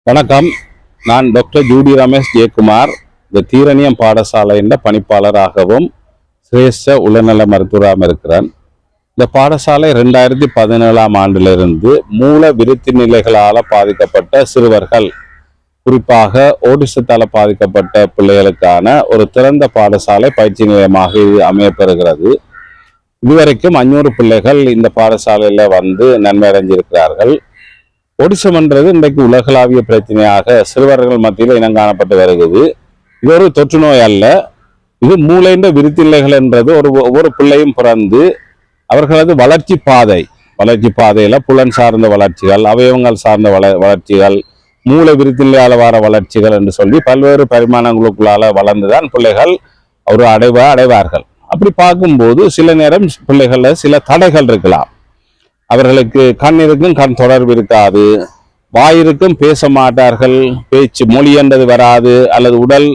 வணக்கம். நான் doctor Judy Ramesh Jayakumar. இந்த தீரணியம் பாடசாலையின் பணிப்பாளராகவும் சிரேஷ்ட உளநல மருத்துவராகவும் இருக்கிறேன். இந்த பாடசாலை 2017ஆம் ஆண்டிலிருந்து மூல விருத்தி நிலைகளால் பாதிக்கப்பட்ட சிறுவர்கள், குறிப்பாக ஓடிசத்தால் பாதிக்கப்பட்ட பிள்ளைகளுக்கான ஒரு திறந்த பாடசாலை பயிற்சி நிலையமாக இது அமையப்பெறுகிறது. இதுவரைக்கும் 500 பிள்ளைகள் இந்த பாடசாலையில் வந்து நன்மை அடைஞ்சிருக்கிறார்கள். ஓடிசம் என்றது இன்றைக்கு உலகளாவிய பிரச்சனையாக சிறுவர்கள் மத்தியில் இனங்காணப்பட்டு வருகிறது. இது ஒரு தொற்று நோய் அல்ல. இது மூளைன்ற விருத்திநிலைகள் என்றது ஒவ்வொரு பிள்ளையும் பிறந்து அவர்களது வளர்ச்சி பாதையில புலன் சார்ந்த வளர்ச்சிகள், அவயவங்கள் சார்ந்த வளர்ச்சிகள், மூளை விருத்திநிலையால வர வளர்ச்சிகள் என்று சொல்லி பல்வேறு பரிமாணங்களுக்குள்ளால வளர்ந்துதான் பிள்ளைகள் ஒரு அடைவார்கள். அப்படி பார்க்கும்போது சில நேரம் பிள்ளைகள்ல சில தடைகள் இருக்கலாம். அவர்களுக்கு கண் இருக்கும், கண் தொடர்பு இருக்காது, வாயிருக்கும், பேச மாட்டார்கள், பேச்சு மொழி என்றது வராது, அல்லது உடல்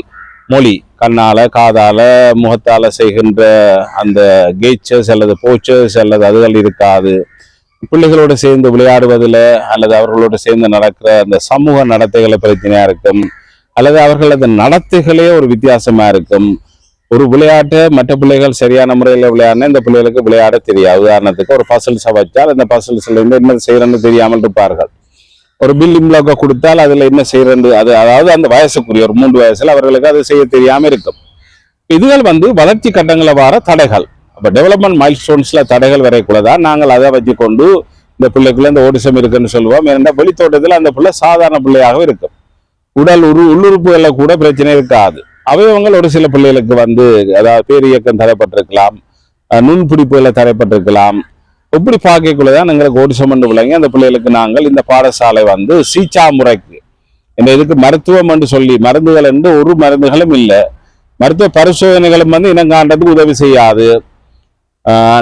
மொழி கண்ணால காதால முகத்தால செய்கின்ற அந்த கெய்ச்சர்ஸ் அல்லது போச்சர்ஸ் அல்லது அதுகள் இருக்காது. பிள்ளைகளோடு சேர்ந்து விளையாடுவதில் அல்லது அவர்களோடு சேர்ந்து நடக்கிற அந்த சமூக நடத்தைகளை பிரச்சனையா இருக்கும், அல்லது அவர்களது நடத்தைகளே ஒரு வித்தியாசமா இருக்கும். ஒரு விளையாட்டை மற்ற பிள்ளைகள் சரியான முறையில் விளையாடினா இந்த பிள்ளைகளுக்கு விளையாட தெரியாது. உதாரணத்துக்கு ஒரு பசில்ஸை வச்சால் அந்த பசில்ஸ்ல இருந்து என்ன செய்யறன்னு தெரியாமல் இருப்பார்கள். ஒரு பில்டிங் பிளாக்கை கொடுத்தால் அதுல என்ன செய்யறது, அதாவது அந்த வயசுக்குரிய ஒரு 3 வயசுல அவர்களுக்கு அது செய்ய தெரியாம இருக்கும். இதுகள் வளர்ச்சி கட்டங்களை வர தடைகள். அப்ப டெவலப்மெண்ட் மைல் ஸ்டோன்ஸ்ல தடைகள் வரைக்குள்ளதான் நாங்கள் அதை வச்சு கொண்டு இந்த பிள்ளைக்குள்ள இந்த ஓடிசம் இருக்குன்னு சொல்லுவோம். ஏன்னா வெளித்தோட்டத்தில் அந்த பிள்ளை சாதாரண பிள்ளையாக இருக்கும். உள்ளுறுப்புகள்ல கூட பிரச்சனை இருக்காது. அவயவங்கள் ஒரு சில பிள்ளைகளுக்கு அதாவது பேரியக்கம் தடைப்பட்டிருக்கலாம், நுண்பிடிப்புகளை தடைப்பட்டிருக்கலாம். இப்படி பார்க்கக்குள்ளதான் எங்களுக்கு ஓடிசம் என்று விளங்கி அந்த பிள்ளைகளுக்கு நாங்கள் இந்த பாடசாலை சீச்சா முறைக்கு இந்த இதுக்கு மருத்துவம் என்று சொல்லி மருந்துகள் என்று ஒரு மருந்துகளும் இல்லை, மருத்துவ பரிசோதனைகளும் இனங்காண்டதுக்கு உதவி செய்யாது.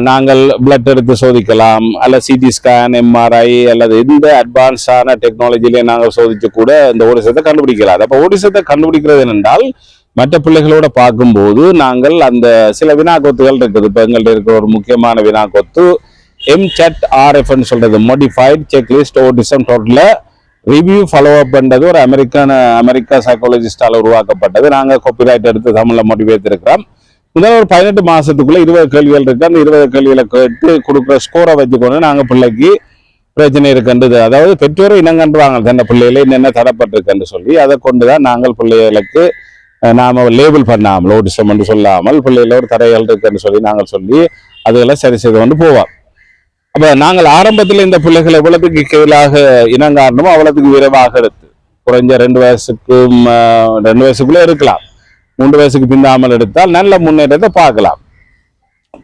நாங்கள் பிளட் எடுத்து சோதிக்கலாம், அல்ல சிடி ஸ்கேன், எம்ஆர்ஐ அல்லது எந்த அட்வான்ஸான டெக்னாலஜிலேயே நாங்கள் சோதிச்சு கூட இந்த ஓடிசத்தை கண்டுபிடிக்கலாம். அப்போ ஓடிசத்தை கண்டுபிடிக்கிறது என்றால் மற்ற பிள்ளைகளோட பார்க்கும்போது நாங்கள் அந்த சில வினாக்கொத்துகள் இருக்குது. இப்போ எங்கள்கிட்ட இருக்கிற ஒரு முக்கியமான வினாக்கொத்து MCHAT-RF சொல்றது, modified checklist autism toddler review follow up பண்றது ஒரு அமெரிக்கா சைக்காலஜிஸ்டால உருவாக்கப்பட்டது. நாங்கள் காப்பிரைட் எடுத்து தமிழ்ல மொழிபெயர்த்திருக்கிறோம். முதல்ல ஒரு 18 மாசத்துக்குள்ள 20 கேள்விகள் இருக்கு. அந்த 20 கேள்விகளை கேட்டு கொடுக்குற ஸ்கோரை வச்சுக்கொண்டு நாங்கள் பிள்ளைக்கு பிரச்சனை இருக்குன்றது, அதாவது பெற்றோரை இனங்கன்றுவாங்க தன்னை பிள்ளைகளை என்னென்ன தரப்பட்டிருக்குன்னு சொல்லி அதை கொண்டுதான் நாங்கள் பிள்ளைகளுக்கு நாம லேபிள் பண்ணாமல் ஓடிசம் என்று சொல்லாமல் பிள்ளைகள ஒரு தடைகள் இருக்குன்னு சொல்லி நாங்கள் சொல்லி அதுகளை சரி செய்து கொண்டு போவோம். அப்ப நாங்கள் ஆரம்பத்தில் இந்த பிள்ளைகளை எவ்வளவுக்கு கீழாக இனங்காரணமோ அவ்வளவுக்கு விரைவாக எடுத்து குறைஞ்ச 2 வயசுக்குள்ளே இருக்கலாம், 3 வயசுக்கு பிந்தாமல் எடுத்தால் நல்ல முன்னேற்றத்தை பார்க்கலாம்.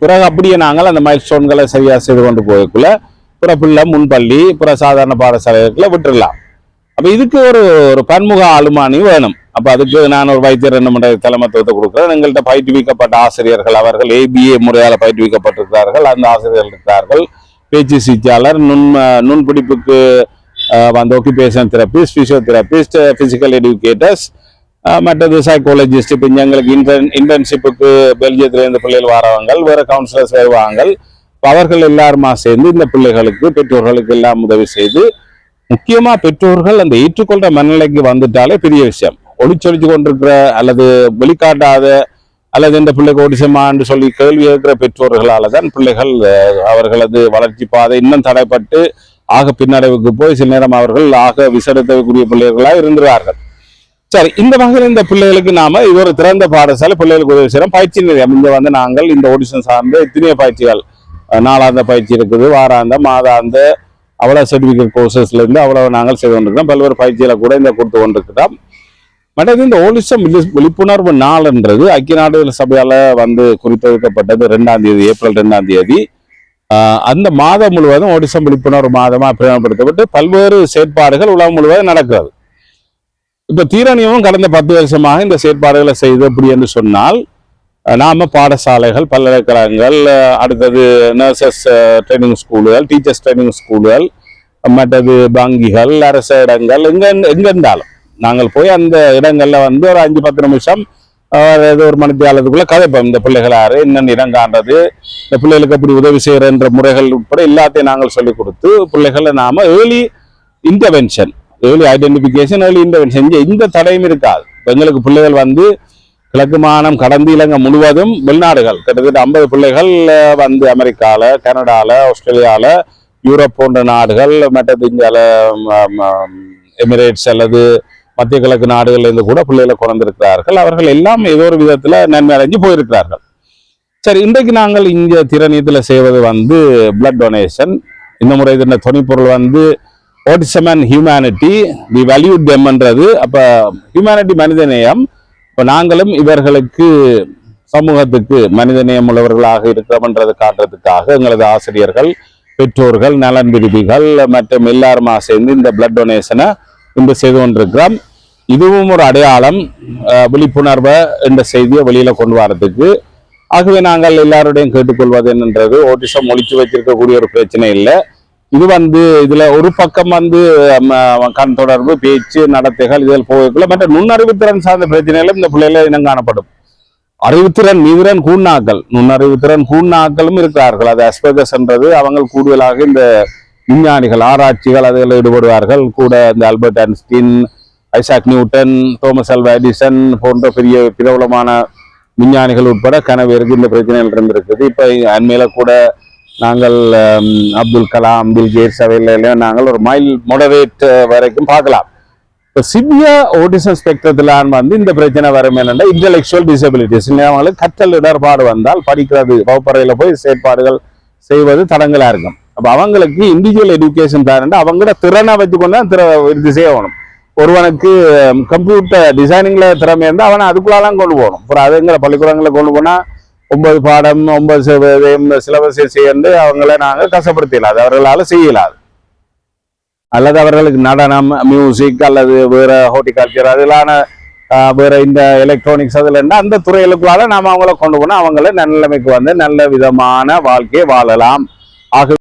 பிறகு அப்படியே நாங்கள் அந்த மைல் ஸ்டோன்களை சரியா செய்து கொண்டு போய்க்குள்ள பிற பிள்ளை முன்பள்ளி பிற சாதாரண பாடசாலைகளை விட்டுடலாம். அப்ப இதுக்கு ஒரு பன்முக ஆளுமானி வேணும். அப்ப அதுக்கு நான் ஒரு வைத்தியர் என்ன தலைமத்துவத்தை கொடுக்குறேன். எங்கள்கிட்ட பயிற்றுவிக்கப்பட்ட ஆசிரியர்கள், அவர்கள் ABA முறையால பயிற்றுவிக்கப்பட்டிருக்கிறார்கள். அந்த ஆசிரியர்கள் இருக்கிறார்கள். பேச்சு சிகிச்சையாளர், நுண்பிடிப்புக்கு occupation therapist, physiotherapist, physical educators, மற்றது சைக்காலஜிஸ்ட். இப்போ எங்களுக்கு இன்டர்ன்ஷிப்புக்கு பெல்ஜியத்திலேருந்து பிள்ளைகள் வரவங்க, வேற கவுன்சிலர்ஸ் வருவாங்க. அவர்கள் எல்லாருமா சேர்ந்து இந்த பிள்ளைகளுக்கு பெற்றோர்களுக்கு எல்லாம் உதவி செய்து, முக்கியமா பெற்றோர்கள் அந்த ஏற்றுக்கொள்ற மனநிலைக்கு வந்துட்டாலே பெரிய விஷயம். ஒளிச்சொலிச்சு கொண்டிருக்கிற அல்லது வெளிக்காட்டாத அல்லது இந்த பிள்ளைக்கு ஓடிசமான்னு சொல்லி கேள்வி கேட்கிற பெற்றோர்களால தான் பிள்ளைகள் அவர்களது வளர்ச்சி பாதை இன்னும் தடைப்பட்டு ஆக பின்னடைவுக்கு போய் சில நேரம் அவர்கள் ஆக விசரித்தக்கூடிய பிள்ளைகளாக இருந்துறார்கள். சரி, இந்த வகையில் இந்த பிள்ளைகளுக்கு நாம இது ஒரு திறந்த பாடசாலை பிள்ளைகளுக்கு உதவி செய்யறோம். பயிற்சி நிலையம் இங்க நாங்கள் இந்த ஓடிசம் சார்ந்த எத்தனையோ பயிற்சிகள், நாளாந்த பயிற்சி இருக்குது, வாராந்த மாதாந்த அவ்வளவு சர்டிபிகேட் கோர்சஸ்ல இருந்து அவ்வளவு நாங்கள் செய்து கொண்டிருக்கிறோம். பல்வேறு பயிற்சிகளை கூட இந்த கொடுத்து கொண்டிருக்கிறோம். மற்றது இந்த ஓடிசம் விழிப்புணர்வு நாள்ன்றது ஐக்கிய நாடுகள் சபையால குறிப்பிடப்பட்டது 2ஆம் தேதி, ஏப்ரல் 2ஆம் தேதி. அந்த மாதம் முழுவதும் ஓடிசம் விழிப்புணர்வு மாதமா பிரயோகப்படுத்தப்பட்டு பல்வேறு செயற்பாடுகள் உலகம் முழுவதும் நடக்கிறது. இப்ப தீரணியமும் கடந்த 10 வருஷமாக இந்த செயற்பாடுகளை செய்து எப்படி என்று சொன்னால், நாம பாடசாலைகள், பல்கலைக்கழகங்கள், அடுத்தது நர்சஸ் ட்ரைனிங் ஸ்கூல்கள், டீச்சர்ஸ் ட்ரைனிங் ஸ்கூல்கள், மற்றது வங்கிகள், அரச இடங்கள், எங்க இருந்தாலும் நாங்கள் போய் அந்த இடங்கள்ல ஒரு 5-10 நிமிஷம் ஏதோ ஒரு மணித்தியாலத்துக்குள்ள கதைப்போம். இந்த பிள்ளைகள் யாரு, என்னென்ன இடம் காண்றது, இந்த பிள்ளைகளுக்கு எப்படி உதவி செய்யறன்ற முறைகள் உட்பட எல்லாத்தையும் நாங்கள் சொல்லிக் கொடுத்து பிள்ளைகளை நாம early intervention, early identification, early intervention இந்த தடையும் இருக்காது. எங்களுக்கு பிள்ளைகள் வந்து கிழக்கு மாகாணம் கடந்து இலங்கை முழுவதும் வெளிநாடுகள் கிட்டத்தட்ட 50 பிள்ளைகள் வந்து அமெரிக்காவில், கனடாவில், ஆஸ்திரேலியாவில், யூரோப் போன்ற நாடுகள், மற்றது இந்தியாவில் எமிரேட்ஸ் அல்லது மத்திய கிழக்கு நாடுகளிலிருந்து கூட பிள்ளைகளை கொண்டிருக்கிறார்கள். அவர்கள் எல்லாம் ஏதோ ஒரு விதத்தில் நன்மை அடைஞ்சு போயிருக்கிறார்கள். சரி, இன்றைக்கு நாங்கள் இங்கே திறனியத்தில் செய்வது வந்து பிளட் டொனேஷன். இந்த முறை இதன் துணைப்பொருள் வந்து autism and humanity the value டெம்ன்றது. அப்போ ஹியூமனிட்டி மனிதநேயம். இப்போ நாங்களும் இவர்களுக்கு சமூகத்துக்கு மனிதநேயம் உள்ளவர்களாக இருக்கிறோம்ன்றது காட்டுறதுக்காக எங்களது ஆசிரியர்கள், பெற்றோர்கள், நலன் விரும்பிகள் மற்றும் எல்லாருமா சேர்ந்து இந்த பிளட் டொனேஷனை இன்று செய்து கொண்டிருக்கிறோம். இதுவும் ஒரு அடையாளம், விழிப்புணர்வை இந்த செய்தியை வெளியில கொண்டு வரதுக்கு. ஆகவே நாங்கள் எல்லாருடையும் கேட்டுக்கொள்வது என்னன்றது, ஆட்டிசம் ஒழிச்சு வச்சிருக்கக்கூடிய ஒரு பிரச்சனை இல்லை. இது வந்து இதுல ஒரு பக்கம் வந்து கண் தொடர்பு, பேச்சு, நடத்தைகள் இதில் போகக்குள்ள மற்ற நுண்ணறிவுத்திறன் சார்ந்த பிரச்சனைகளும் இந்த பிள்ளைகளை இனம் காணப்படும். அறிவுத்திறன் மீதிறன் கூண்ணாக்கள், நுண்ணறிவுத்திறன் கூண்ணாக்களும் இருக்கிறார்கள். அது அஸ்பெர்கஸ் என்றது. அவங்க கூடுதலாக இந்த விஞ்ஞானிகள், ஆராய்ச்சிகள் அதில் ஈடுபடுவார்கள். கூட இந்த Albert Einstein, Isaac Newton, Thomas Alva Edison போன்ற பெரிய பிரபலமான விஞ்ஞானிகள் உட்பட கனவேருக்கு இந்த பிரச்சனைகள் இருந்திருக்குது. இப்போ அண்மையில கூட நாங்கள் அப்துல் கலாம், பில் கேட்ஸ் அவையில நாங்கள் ஒரு மைல் மொடரேட் வரைக்கும் பார்க்கலாம். இப்போ சிவியர் ஆட்டிசம் ஸ்பெக்ட்ரத்தில் வந்து இந்த பிரச்சனை வரும் என்னென்னா இன்டெலெக்சுவல் டிசபிலிட்டிஸ். அவங்களுக்கு கற்றல் இடர்பாடு வந்தால் படிக்கிறது, வகுப்பறையில் போய் செயற்பாடுகள் செய்வது தடங்களாக இருக்கும். அப்போ அவங்களுக்கு இண்டிவிஜுவல் எஜுகேஷன் தான் அவங்களோட திறனை வச்சுக்கொண்டு தான் இது செய்யணும். ஒருவனுக்கு கம்ப்யூட்டர் டிசைனிங்ல திறமை இருந்தால் அவனை அதுக்குள்ளாலாம் கொண்டு போகணும். அப்புறம் அதுங்கிற பள்ளிக்கூடங்களை கொண்டு போனால் 9 பாடம் 9 சிலபஸை செய்யண்டு அவங்கள நாங்கள் கஷ்டப்படுத்தலாம். அது அவர்களால் செய்யலாது. அல்லது அவர்களுக்கு நடனம், மியூசிக் அல்லது வேற ஹார்டிகல்ச்சர் அதிலான வேற இந்த எலக்ட்ரானிக்ஸ் அதில் அந்த துறைகளுக்குள்ளால நாம் அவங்கள கொண்டு போனால் அவங்கள நல்ல நிலைமைக்கு வந்து நல்ல விதமான வாழ்க்கையை வாழலாம். ஆக